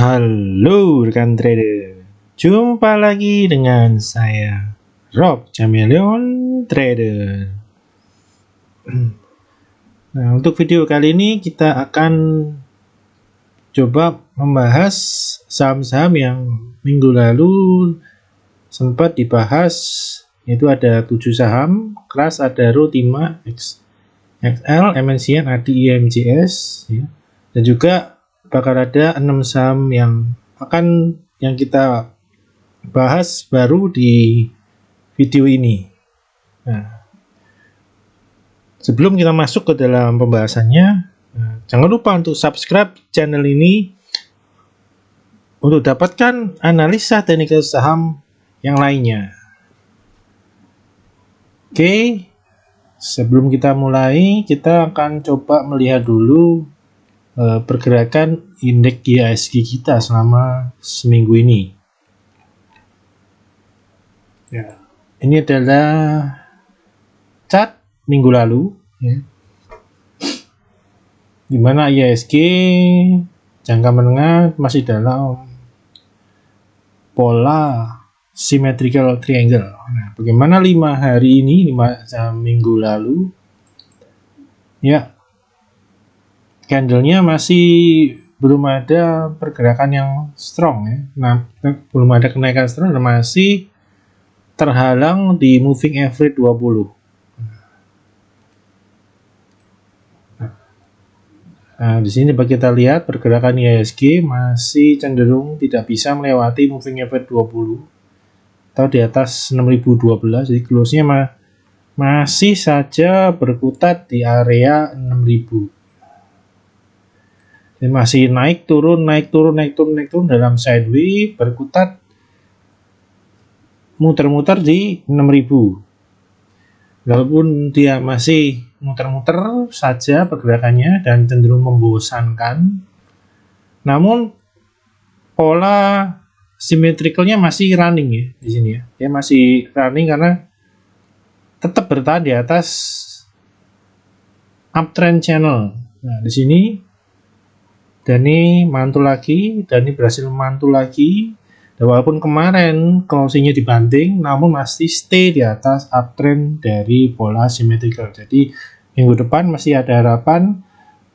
Halo rekan trader, jumpa lagi dengan saya Rob Chameleon Trader. Nah, untuk video kali ini kita akan coba membahas saham-saham yang minggu lalu sempat dibahas, yaitu ada 7 saham: Kras, Adaro, Tima, XL, MNCN, ADI, IMJS, ya. Dan juga bakal ada 6 saham yang kita bahas baru di video ini. Nah, sebelum kita masuk ke dalam pembahasannya, jangan lupa untuk subscribe channel ini untuk dapatkan analisa teknikal saham yang lainnya. Oke, sebelum kita mulai, kita akan coba melihat dulu pergerakan indeks IHSG kita selama seminggu ini. Ya, ini adalah chart minggu lalu, ya, di mana IHSG jangka menengah masih dalam pola symmetrical triangle. Nah, bagaimana 5 hari ini, 5 minggu lalu? Ya, candlenya masih belum ada pergerakan yang strong, ya. Nah, belum ada kenaikan strong dan masih terhalang di moving average 20. Nah, di sini dapat kita lihat pergerakan IHSG masih cenderung tidak bisa melewati moving average 20 atau di atas 6012. Jadi close-nya masih saja berkutat di area 6000. Jadi masih naik turun dalam sideways, berkutat muter-muter di 6000. Walaupun dia masih muter-muter saja pergerakannya dan cenderung membosankan, namun pola symmetricalnya masih running, ya, di sini, ya. Dia masih running karena tetap bertahan di atas uptrend channel. Nah, di sini Dani mantul lagi, Dani berhasil mantul lagi. Dan walaupun kemarin closingnya dibanting, namun masih stay di atas uptrend dari pola symmetrical. Jadi minggu depan masih ada harapan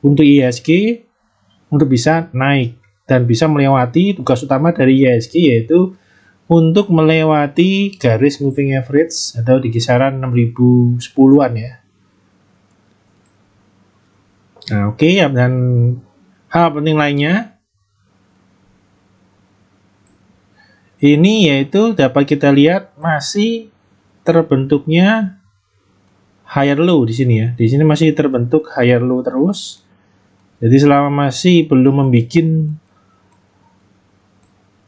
untuk IHSG untuk bisa naik dan bisa melewati tugas utama dari IHSG, yaitu untuk melewati garis moving average atau di kisaran 6010-an, ya. Nah, oke, dan hal penting lainnya ini yaitu dapat kita lihat masih terbentuknya higher low di sini, ya. Di sini masih terbentuk higher low terus. Jadi selama masih belum membuat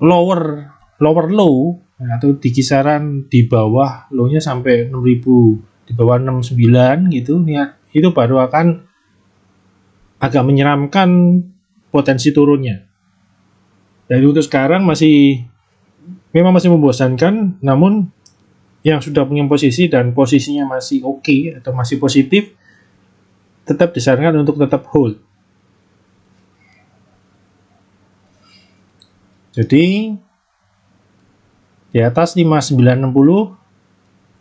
lower low atau di kisaran di bawah low-nya sampai 6000, di bawah 69 gitu, ya, itu baru akan agak menyeramkan potensi turunnya. Jadi untuk sekarang memang masih membosankan, namun yang sudah punya posisi dan posisinya masih oke atau masih positif, tetap disarankan untuk tetap hold. Jadi di atas 5960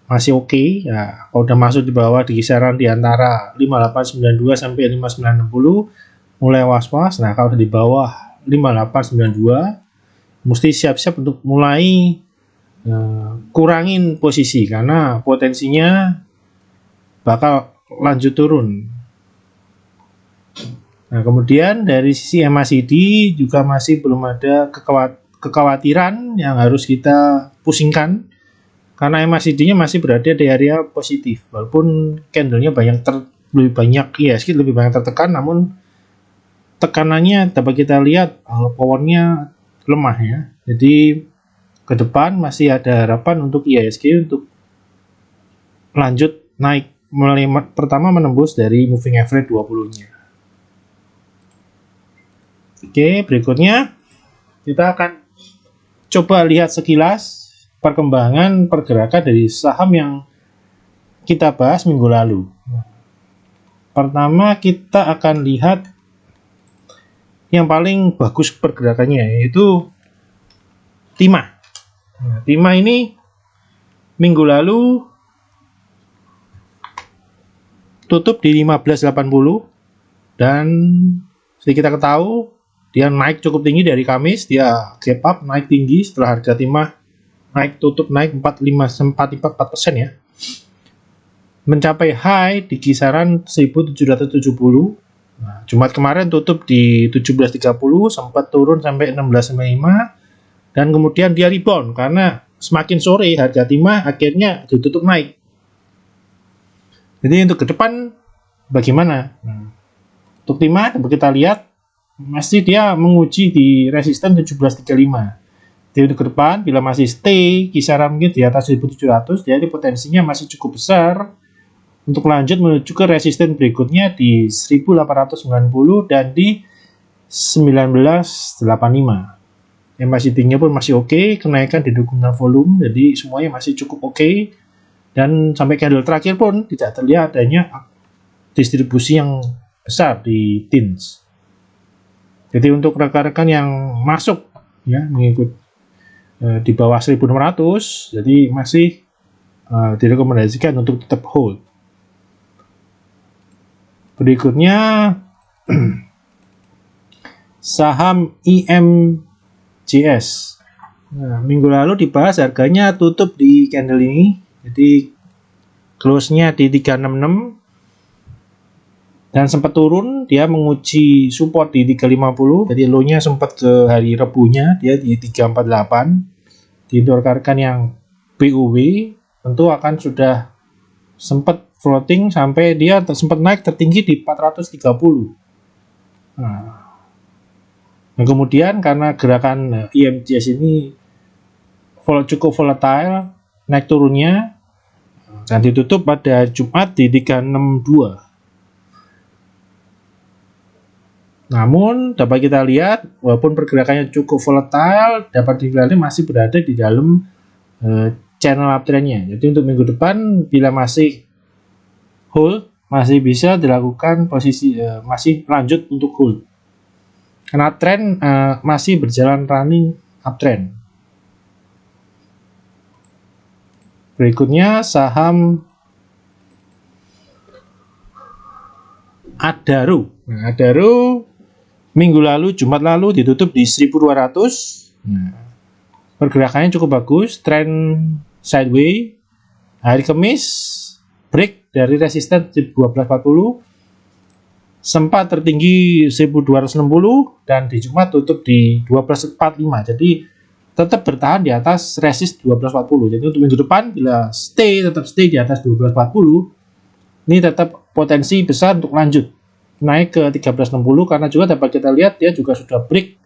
masih oke, ya. Kalau udah masuk di bawah di kisaran di antara 5892 sampai 5960 mulai was-was. Nah, kalau di bawah 5892 mesti siap-siap untuk mulai kurangin posisi karena potensinya bakal lanjut turun. Nah, kemudian dari sisi MACD juga masih belum ada kekhawatiran yang harus kita pusingkan, karena MACD-nya masih berada di area positif. Walaupun candle-nya lebih banyak IHSG lebih banyak tertekan, namun tekanannya dapat kita lihat powernya lemah, ya. Jadi ke depan masih ada harapan untuk IHSG untuk lanjut naik, pertama menembus dari moving average 20-nya. Oke, berikutnya kita akan coba lihat sekilas perkembangan pergerakan dari saham yang kita bahas minggu lalu. Pertama kita akan lihat yang paling bagus pergerakannya, yaitu timah. Nah, timah ini minggu lalu tutup di 1580 dan seperti kita ketahui dia naik cukup tinggi dari Kamis, dia gap up naik tinggi setelah harga timah tutup naik 4,4% ya, mencapai high di kisaran 1770. Nah, Jumat kemarin tutup di 1730, sempat turun sampai 1695 dan kemudian dia rebound karena semakin sore harga timah akhirnya ditutup naik. Jadi untuk ke depan bagaimana? Untuk timah kita lihat masih dia menguji di resisten 1735. Jadi untuk ke depan bila masih stay kisaran mungkin di atas 1700, jadi potensinya masih cukup besar untuk lanjut menuju ke resisten berikutnya di 1890 dan di 1985. MACD-nya pun masih oke, kenaikan didukung dengan volume, jadi semuanya masih cukup oke. Dan sampai candle terakhir pun tidak terlihat adanya distribusi yang besar di TINS. Jadi untuk rekan-rekan yang masuk ya mengikut di bawah 1600, jadi masih direkomendasikan untuk tetap hold. Berikutnya saham IMJS. Nah, minggu lalu dibahas harganya tutup di candle ini, jadi close-nya di 366 dan sempat turun, dia menguji support di 350, jadi low-nya sempat ke hari Rebunya dia di 348. Di rekan-rekan yang BUW tentu akan sudah sempat floating sampai dia sempat naik tertinggi di 430. Nah, kemudian karena gerakan IMJS ini cukup volatile, naik turunnya dan ditutup pada Jumat di 362. Namun dapat kita lihat walaupun pergerakannya cukup volatile, dapat dilihat masih berada di dalam channel uptrendnya. Jadi untuk minggu depan bila masih hold, masih bisa dilakukan posisi masih lanjut untuk hold karena tren masih berjalan running uptrend. Berikutnya saham Adaro. Nah, Adaro minggu lalu Jumat lalu ditutup di 1200. Pergerakannya cukup bagus, tren sideways. Hari Kamis break dari resisten 1240, sempat tertinggi 1260 dan di Jumat tutup di 1245. Jadi tetap bertahan di atas resist 1240. Jadi untuk minggu depan bila tetap stay di atas 1240, ini tetap potensi besar untuk lanjut naik ke 1360 karena juga dapat kita lihat dia juga sudah break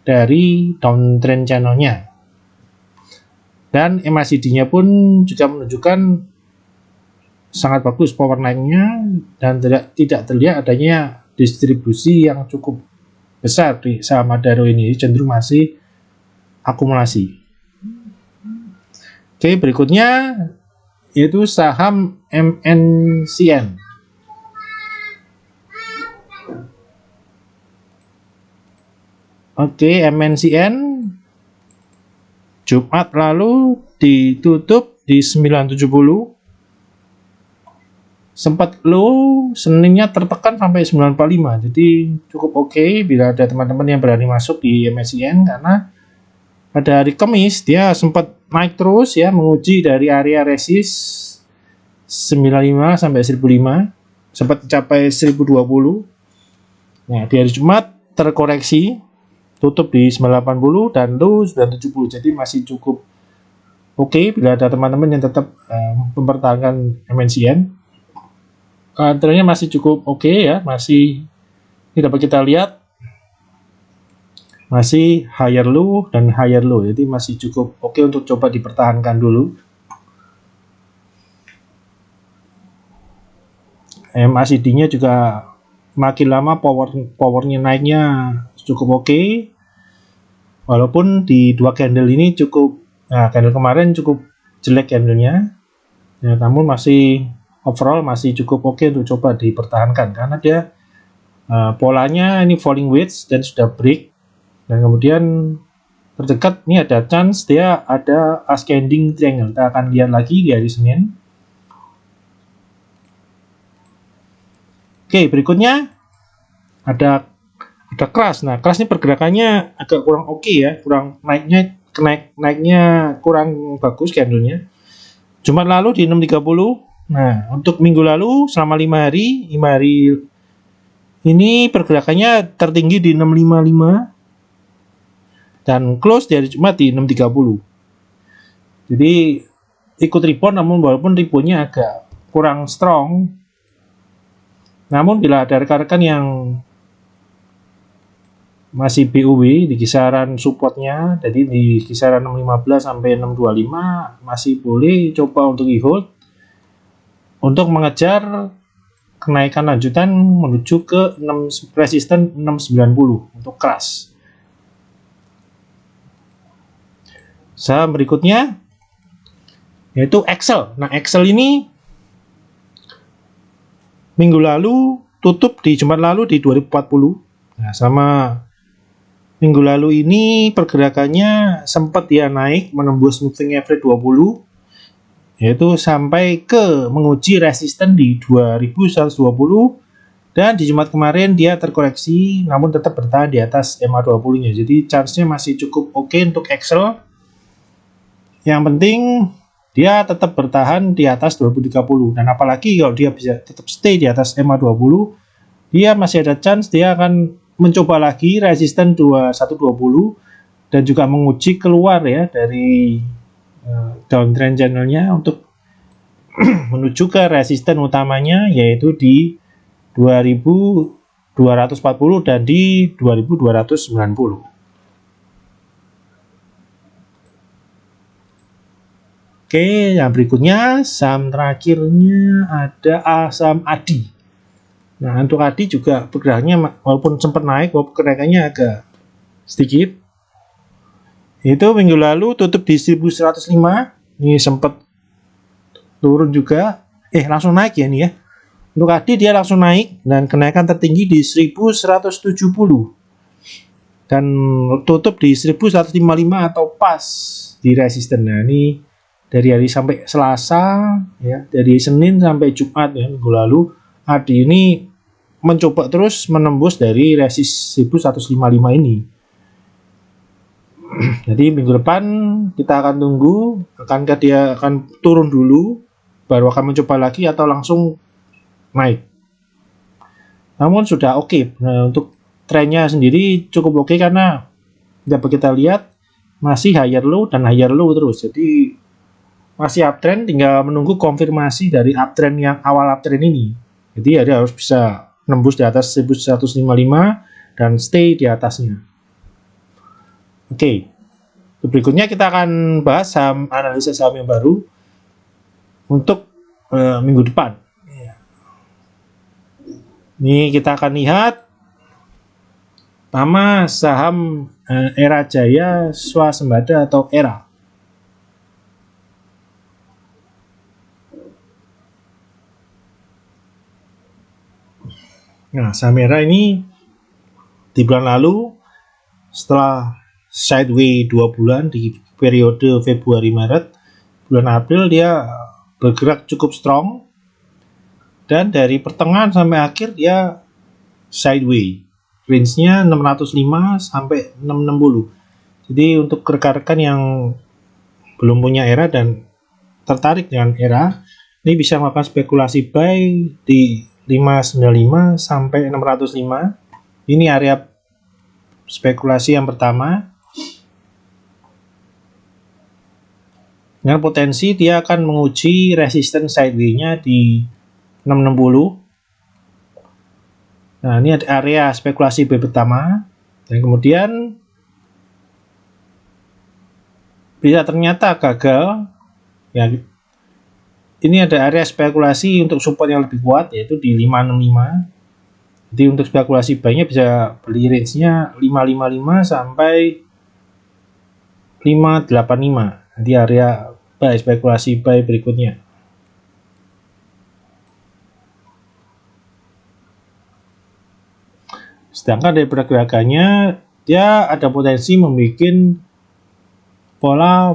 dari downtrend channelnya. Dan MACD-nya pun juga menunjukkan sangat bagus power naiknya dan tidak terlihat adanya distribusi yang cukup besar di saham Adaro ini, cenderung masih akumulasi. Oke, berikutnya yaitu saham MNCN. Oke, MNCN Jumat lalu ditutup di 970. Sempat low, Seninnya tertekan sampai 945. Jadi cukup oke bila ada teman-teman yang berani masuk di MNCN karena pada hari Kamis dia sempat naik terus ya, menguji dari area resist 95 sampai 1005, sempat mencapai 1020. Nah, di hari Jumat terkoreksi, tutup di 980 dan low 970. Jadi masih cukup oke bila ada teman-teman yang tetap mempertahankan MNCN. Trennya masih cukup oke ya, masih ini dapat kita lihat masih higher low dan higher low, jadi masih cukup oke untuk coba dipertahankan dulu. MACD-nya juga makin lama powernya naiknya cukup oke, walaupun di dua candle ini cukup, candle kemarin cukup jelek candlenya ya, namun masih overall masih cukup oke untuk coba dipertahankan karena dia Polanya ini falling wedge dan sudah break, dan kemudian terdekat ini ada chance dia ada ascending triangle. Kita akan lihat lagi di hari Senin. Oke, berikutnya ada crash. Nah, crash ini pergerakannya agak kurang oke ya, kurang naiknya kurang bagus candlenya. Jumat lalu di 630. Nah, untuk minggu lalu selama 5 hari ini pergerakannya tertinggi di 655 dan close dari Jumat di 630. Jadi ikut rebound, namun walaupun reboundnya agak kurang strong. Namun bila ada rekan-rekan yang masih BUW di kisaran supportnya, jadi di kisaran 615 sampai 625 masih boleh coba untuk hold untuk mengejar kenaikan lanjutan menuju ke resisten 690 untuk crash. Saham berikutnya yaitu Excel. Nah, Excel ini minggu lalu tutup di Jumat lalu di 2040. Nah, sama minggu lalu ini pergerakannya sempat dia naik menembus moving average 20, yaitu sampai ke menguji resisten di 2120, dan di Jumat kemarin dia terkoreksi namun tetap bertahan di atas MA20 nya. Jadi chance-nya masih cukup oke untuk Excel. Yang penting dia tetap bertahan di atas 2030, dan apalagi kalau dia bisa tetap stay di atas MA20, dia masih ada chance dia akan mencoba lagi resisten 2120 dan juga menguji keluar ya dari downtrend channelnya untuk menuju ke resisten utamanya yaitu di 2240 dan di 2290. Oke, yang berikutnya saham terakhirnya ada saham ADI. Nah, untuk ADI juga pergerakannya walaupun sempat naik, walaupun kenaikannya agak sedikit. Itu minggu lalu tutup di 1105. Ini sempat turun juga. Langsung naik ya ini ya. Untuk ADI dia langsung naik dan kenaikan tertinggi di 1170. Dan tutup di 1155 atau pas di resisten. Nah, ini dari hari sampai Selasa ya, dari Senin sampai Jumat ya minggu lalu ADI ini mencoba terus menembus dari resist 1155 ini. Jadi minggu depan kita akan tunggu, akankah dia akan turun dulu baru akan mencoba lagi atau langsung naik. Namun sudah oke. Nah, untuk trennya sendiri cukup oke karena dapat kita lihat masih higher low dan higher low terus. Jadi masih uptrend, tinggal menunggu konfirmasi dari uptrend yang awal uptrend ini. Jadi dia harus bisa nembus di atas 1155 dan stay di atasnya. Oke. Berikutnya kita akan bahas analisa saham yang baru untuk minggu depan. Ini kita akan lihat pertama saham Era Jaya Swasembada atau ERA. Nah, saham ERA ini di bulan lalu setelah sideways 2 bulan di periode Februari-Maret, bulan April dia bergerak cukup strong dan dari pertengahan sampai akhir dia sideways, range-nya 605 sampai 660. Jadi untuk rekan-rekan yang belum punya ERA dan tertarik dengan ERA, ini bisa melakukan spekulasi buy di 595 sampai 605. Ini area spekulasi yang pertama. Dengan potensi dia akan menguji resisten sideways-nya di 660. Nah, ini ada area spekulasi B pertama. Dan kemudian bisa ternyata gagal. Ya, ini ada area spekulasi untuk support yang lebih kuat yaitu di 565. Jadi untuk spekulasi buy-nya bisa beli range-nya 555 sampai 585. Nanti area buy spekulasi buy berikutnya. Sedangkan dari pergerakannya dia ada potensi membuat pola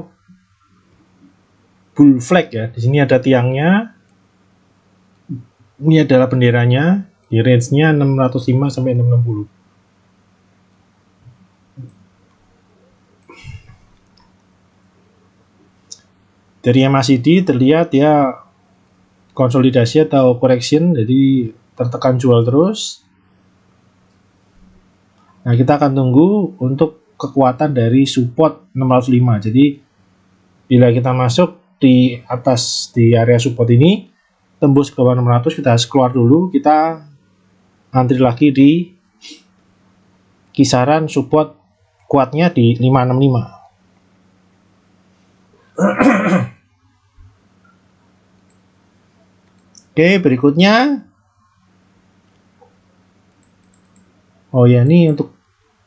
bull flag ya. Di sini ada tiangnya. Ini adalah benderanya. Di range-nya 605 sampai 660. Dari MACD terlihat ya konsolidasi atau correction, jadi tertekan jual terus. Nah, kita akan tunggu untuk kekuatan dari support 605. Jadi bila kita masuk di atas di area support ini, tembus ke bawah 600, kita harus keluar dulu. Kita antri lagi di kisaran support kuatnya di 565. Oke, berikutnya. Oh ya, ini untuk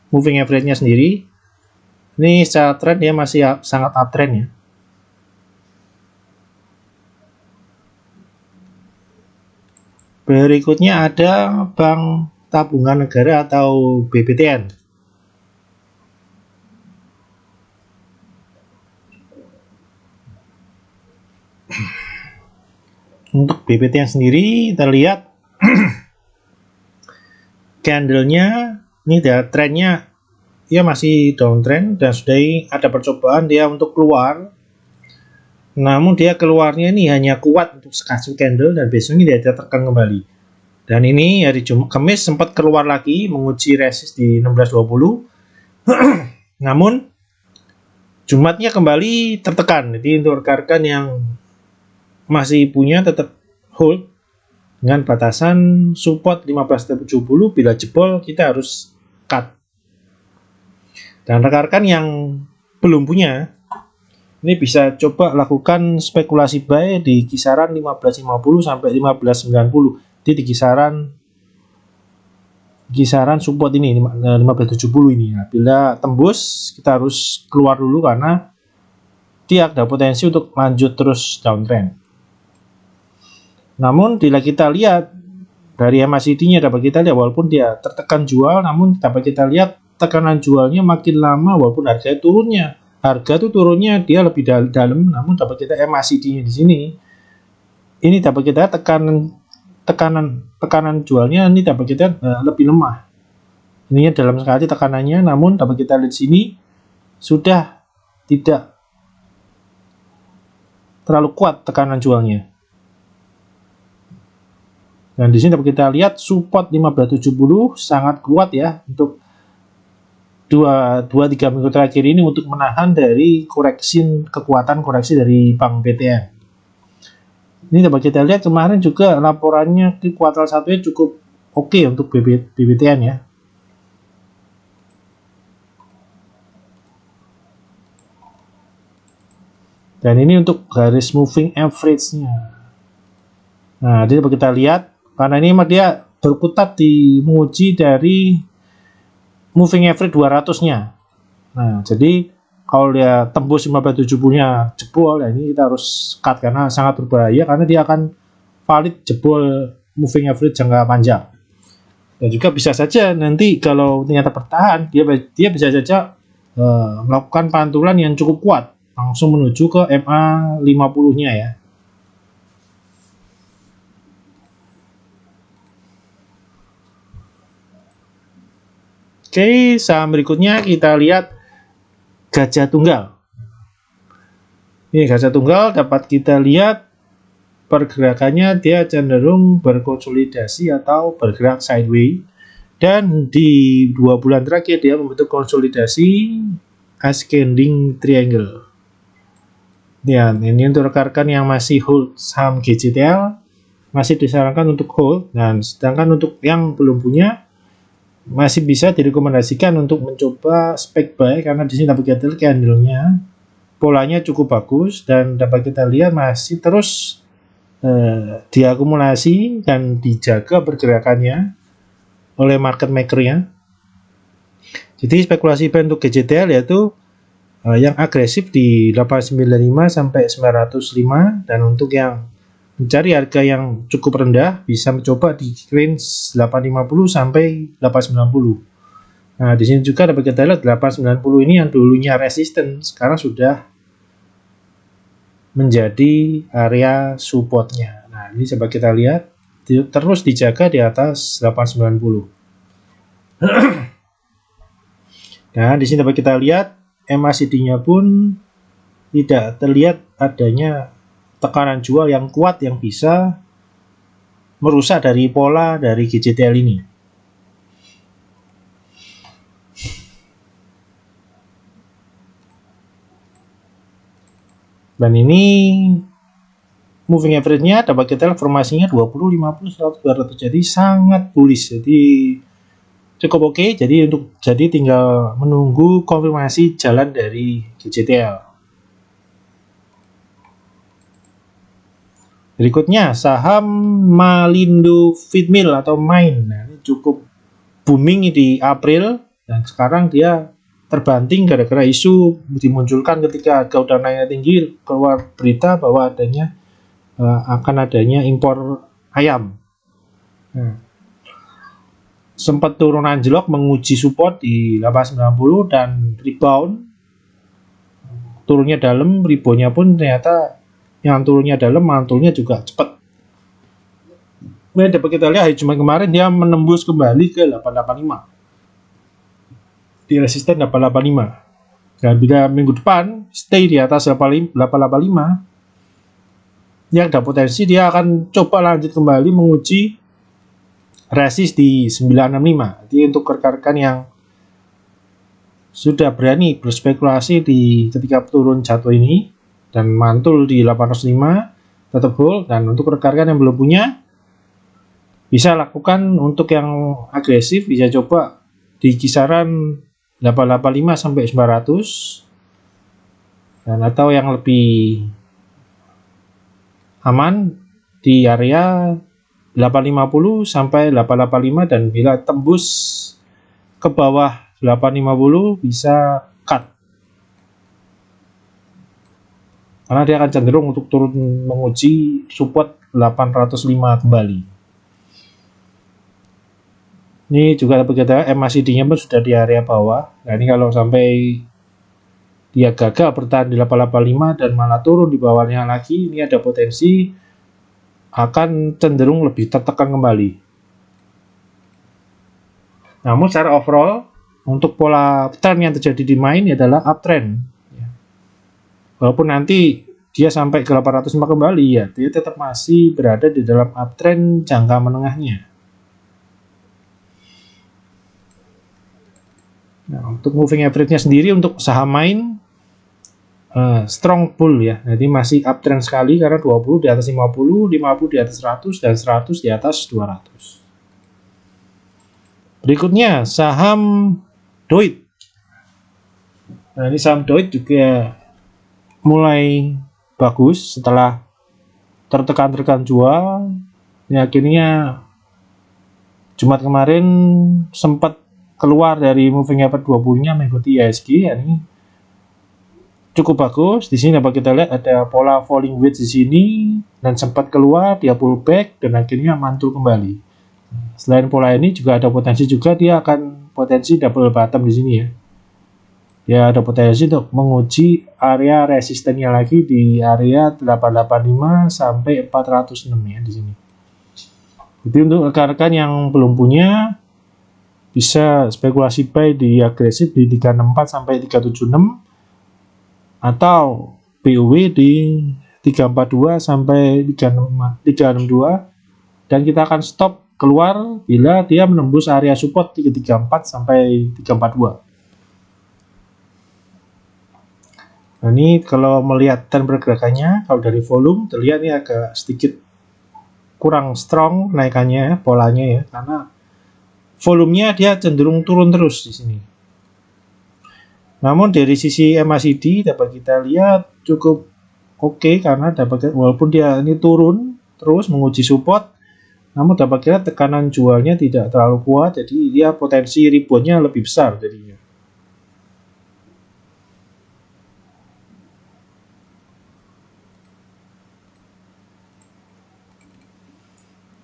moving average-nya sendiri. Ini secara trend dia masih sangat uptrend ya. Berikutnya ada Bank Tabungan Negara atau BBTN. Untuk BBTN sendiri terlihat candle-nya ini dia trennya dia masih downtrend dan sudah ada percobaan dia untuk keluar. Namun dia keluarnya ini hanya kuat untuk sekali candle dan besoknya dia tertekan kembali. Dan ini hari Kamis sempat keluar lagi menguji resist di 1620. Namun Jumatnya kembali tertekan. Jadi untuk rekan-rekan yang masih punya tetap hold dengan batasan support 1570, bila jebol kita harus cut. Dan rekan-rekan yang belum punya ini bisa coba lakukan spekulasi buy di kisaran 1550 sampai 1590. Jadi di kisaran support ini 1570 ini. Nah, bila tembus kita harus keluar dulu karena dia ada potensi untuk lanjut terus downtrend. Namun bila kita lihat dari MACD-nya dapat kita lihat walaupun dia tertekan jual, namun dapat kita lihat tekanan jualnya makin lama walaupun harga turunnya. Harga tuh turunnya dia lebih dalam, namun dapat kita MACD-nya di sini. Ini dapat kita tekanan jualnya ini dapat kita lebih lemah. Ini dalam sekali tekanannya, namun dapat kita lihat di sini sudah tidak terlalu kuat tekanan jualnya. Dan di sini dapat kita lihat support 1570 sangat kuat ya untuk 2-3 minggu terakhir ini untuk menahan dari kekuatan koreksi dari Bank BTN. Ini dapat kita lihat kemarin juga laporannya di kuartal 1 cukup oke untuk BBTN ya. Dan ini untuk garis moving average-nya. Nah, ini dapat kita lihat karena ini dia berkutat di menguji dari moving average 200-nya. Nah, jadi kalau dia tembus 1570-nya jebol, ya ini kita harus cut karena sangat berbahaya karena dia akan valid jebol moving average jangka panjang. Dan juga bisa saja nanti kalau ternyata bertahan, dia bisa saja melakukan pantulan yang cukup kuat langsung menuju ke MA 50-nya ya. Oke, saham berikutnya kita lihat Gajah Tunggal. Ini Gajah Tunggal dapat kita lihat pergerakannya dia cenderung berkonsolidasi atau bergerak sideways. Dan di 2 bulan terakhir dia membentuk konsolidasi ascending triangle. Ya, ini untuk rekan-rekan yang masih hold saham GJTL masih disarankan untuk hold. Dan sedangkan untuk yang belum punya masih bisa direkomendasikan untuk mencoba spek buy karena di sini dapat kita lihat candle-nya polanya cukup bagus dan dapat kita lihat masih terus diakumulasi dan dijaga pergerakannya oleh market maker-nya. Jadi spekulasi buy untuk GJTL yaitu yang agresif di 895 sampai 905 dan untuk yang mencari harga yang cukup rendah, bisa mencoba di range 850 sampai 890. Nah, di sini juga dapat kita lihat 890 ini yang dulunya resisten, sekarang sudah menjadi area supportnya. Nah, ini coba kita lihat, terus dijaga di atas 890. Nah, di sini dapat kita lihat MACD-nya pun tidak terlihat adanya tekanan jual yang kuat yang bisa merusak dari pola dari GJTL ini. Dan ini moving average-nya dapat kita lihat formasinya 20, 50, 100, 200. Jadi sangat bullish. Jadi cukup oke. Jadi tinggal menunggu konfirmasi jalan dari GJTL. Berikutnya saham Malindo Feedmill atau MAIN. Nah, ini cukup booming di April dan sekarang dia terbanting gara-gara isu dimunculkan ketika harga udah naiknya tinggi, keluar berita bahwa akan adanya impor ayam. Sempat turun anjlok menguji support di 890 dan rebound. Turunnya dalam, reboundnya pun ternyata yang turunnya dalam, mantulnya juga cepat. Nah, dapat kita lihat hari Jumat kemarin dia menembus kembali ke 885. Di resisten 885. Dan bila minggu depan stay di atas 885, yang ada potensi dia akan coba lanjut kembali menguji resist di 965. Jadi untuk rekan-rekan yang sudah berani berspekulasi di ketika turun jatuh ini dan mantul di 805 tetap hold, dan untuk rekan-rekan yang belum punya bisa lakukan untuk yang agresif, bisa coba di kisaran 885 sampai 900, dan atau yang lebih aman di area 850 sampai 885, dan bila tembus ke bawah 850 bisa cut karena dia akan cenderung untuk turun menguji support 805 kembali. Ini juga dapat kita MACD-nya pun sudah di area bawah. Nah, ini kalau sampai dia gagal bertahan di 885 dan malah turun di bawahnya lagi, ini ada potensi akan cenderung lebih tertekan kembali. Namun secara overall, untuk pola trend yang terjadi di MAIN adalah uptrend. Walaupun nanti dia sampai ke 805 kembali, ya dia tetap masih berada di dalam uptrend jangka menengahnya. Nah, untuk moving average-nya sendiri untuk saham MAIN strong bull ya. Jadi masih uptrend sekali karena 20 di atas 50, 50 di atas 100, dan 100 di atas 200. Berikutnya saham DOIT. Nah, ini saham DOIT juga mulai bagus setelah tertekan jual. Ini akhirnya Jumat kemarin sempat keluar dari moving average 20-nya mengikuti IHSG. Ini cukup bagus. Di sini dapat kita lihat ada pola falling wedge di sini dan sempat keluar, dia pullback dan akhirnya mantul kembali. Selain pola ini juga ada potensi juga dia akan potensi double bottom di sini ya. Ya ada potensi untuk menguji area resistennya lagi di area 885 sampai 406 ya di sini. Jadi untuk rekan-rekan yang belum punya bisa spekulasi buy di agresif di 364 sampai 376 atau POW di 342 sampai 362, dan kita akan stop keluar bila dia menembus area support 334 sampai 342. Nah, ini kalau melihat tren pergerakannya, kalau dari volume terlihat ini agak sedikit kurang strong naikannya polanya ya, karena volumenya dia cenderung turun terus di sini. Namun dari sisi MACD dapat kita lihat cukup oke, karena walaupun dia ini turun terus menguji support, namun dapat kita tekanan jualnya tidak terlalu kuat, jadi dia potensi reboundnya lebih besar jadinya.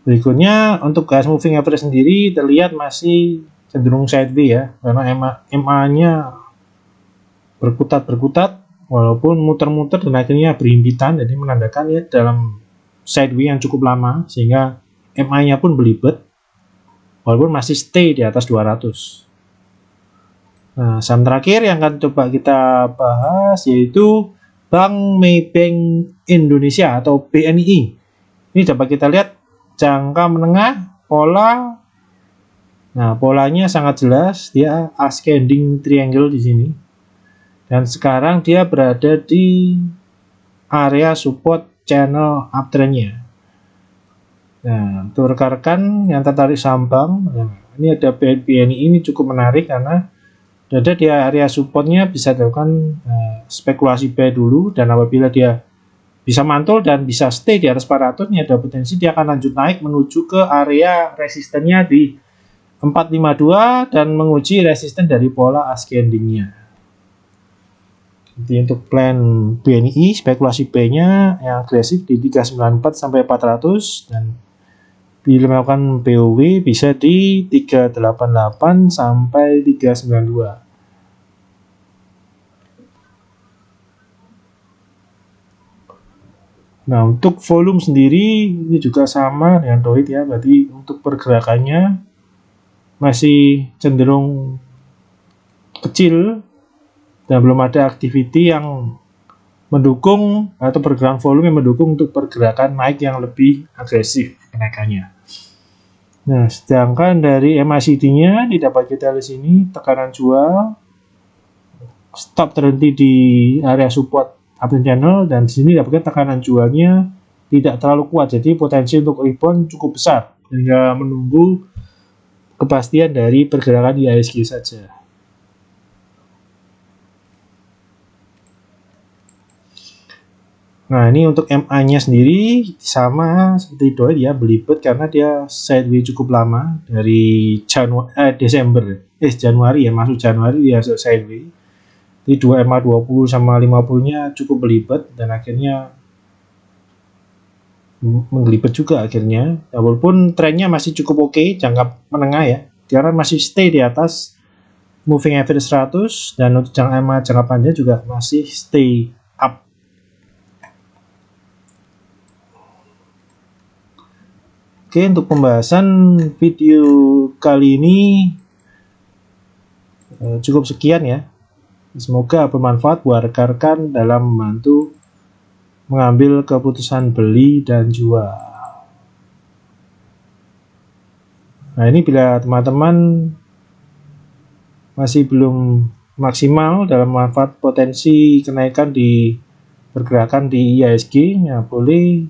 Berikutnya untuk gas moving average sendiri terlihat masih cenderung sideways ya, karena MA-nya berkutat walaupun muter-muter dan akhirnya berhimpitan, jadi menandakan ya dalam sideways yang cukup lama sehingga MA-nya pun belibet walaupun masih stay di atas 200. Nah, saham terakhir yang akan coba kita bahas yaitu Bank Maybank Indonesia atau BNI. Ini dapat kita lihat jangka menengah pola. Nah, polanya sangat jelas, dia ascending triangle di sini. Dan sekarang dia berada di area support channel uptrendnya. Nah, untuk rekan-rekan yang tertarik saham bank, nah, ini ada BNI ini cukup menarik karena berada di area supportnya bisa dilakukan spekulasi buy dulu, dan apabila dia bisa mantul dan bisa stay di atas 400, ini ada potensi dia akan lanjut naik menuju ke area resistennya di 452 dan menguji resisten dari pola ascendingnya. Jadi untuk plan BNI spekulasi buy-nya yang agresif di 394 sampai 400 dan bila melakukan POW bisa di 388 sampai 392. Nah, untuk volume sendiri ini juga sama dengan Dohit ya, berarti untuk pergerakannya masih cenderung kecil dan belum ada activity yang mendukung atau pergerakan volume yang mendukung untuk pergerakan naik yang lebih agresif kenaikannya. Nah, sedangkan dari MACD-nya dapat kita lihat sini tekanan jual, stop terhenti di area support uptrend channel, dan di sini dapatkan tekanan jualnya tidak terlalu kuat, jadi potensi untuk rebound cukup besar hingga menunggu kepastian dari pergerakan IHSG saja. Nah, ini untuk MA-nya sendiri sama seperti Dohit ya, belibet karena dia sideways cukup lama dari Januari ya, masuk Januari dia sideways. Jadi 2 MA 20 sama 50-nya cukup belibet dan akhirnya menggelibet juga akhirnya. Ya, walaupun trennya masih cukup oke, jangka menengah ya, karena masih stay di atas moving average 100 dan untuk jangka MA jangka panjang juga masih stay up. Oke, untuk pembahasan video kali ini cukup sekian ya. Semoga bermanfaat buat rekan-rekan dalam membantu mengambil keputusan beli dan jual. Nah, ini bila teman-teman masih belum maksimal dalam manfaat potensi kenaikan di pergerakan di IHSG, ya boleh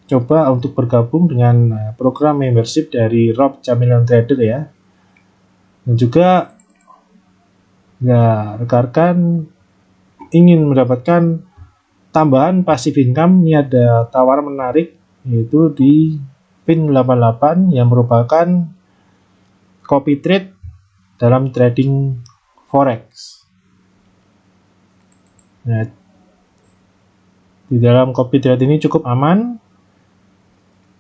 coba untuk bergabung dengan program membership dari Rob Chameleon Trader ya. Dan juga ya, rekan-rekan ingin mendapatkan tambahan passive income, ini ada tawaran menarik yaitu di Fin88 yang merupakan copy trade dalam trading forex. Nah, di dalam copy trade ini cukup aman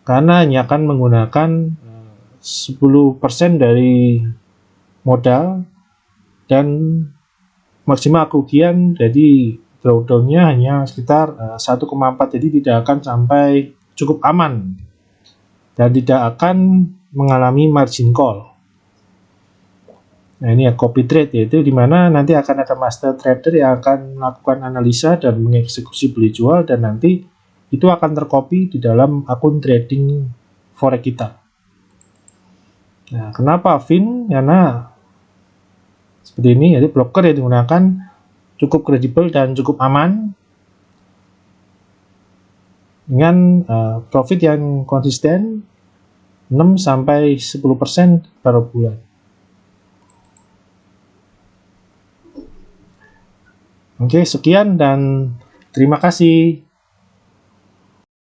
karena hanya akan menggunakan 10% dari modal dan maksimal kerugian, jadi drawdown-nya hanya sekitar 1,4, jadi tidak akan sampai, cukup aman dan tidak akan mengalami margin call. Nah, ini ya copy trade, yaitu dimana nanti akan ada master trader yang akan melakukan analisa dan mengeksekusi beli jual, dan nanti itu akan tercopy di dalam akun trading forex kita. Nah, kenapa Fin? Karena seperti ini, jadi broker yang digunakan cukup kredibel dan cukup aman dengan profit yang konsisten 6-10% per bulan. Oke, sekian dan terima kasih.